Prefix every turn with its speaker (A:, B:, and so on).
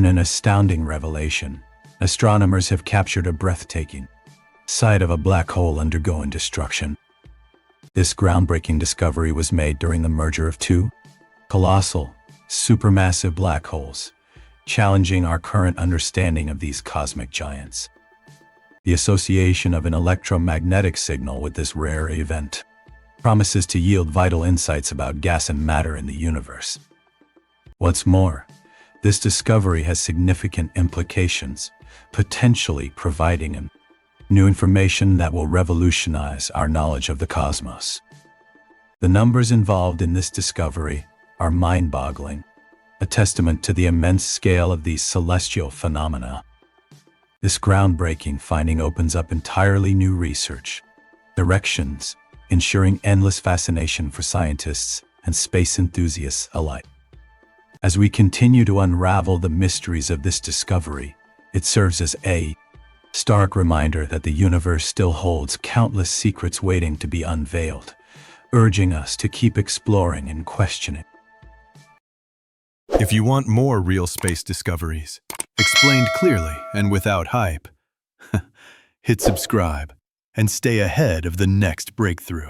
A: an astounding revelation. Astronomers have captured a breathtaking sight of a black hole undergoing destruction. This groundbreaking discovery was made during the merger of two colossal, supermassive black holes, challenging our current understanding of these cosmic giants. The association of an electromagnetic signal with this rare event promises to yield vital insights about gas and matter in the universe. What's more, this discovery has significant implications, potentially providing new information that will revolutionize our knowledge of the cosmos. The numbers involved in this discovery are mind-boggling, a testament to the immense scale of these celestial phenomena. This groundbreaking finding opens up entirely new research directions, ensuring endless fascination for scientists and space enthusiasts alike. As we continue to unravel the mysteries of this discovery, it serves as a stark reminder that the universe still holds countless secrets waiting to be unveiled, urging us to keep exploring and questioning.
B: If you want more real space discoveries, explained clearly and without hype, hit subscribe and stay ahead of the next breakthrough.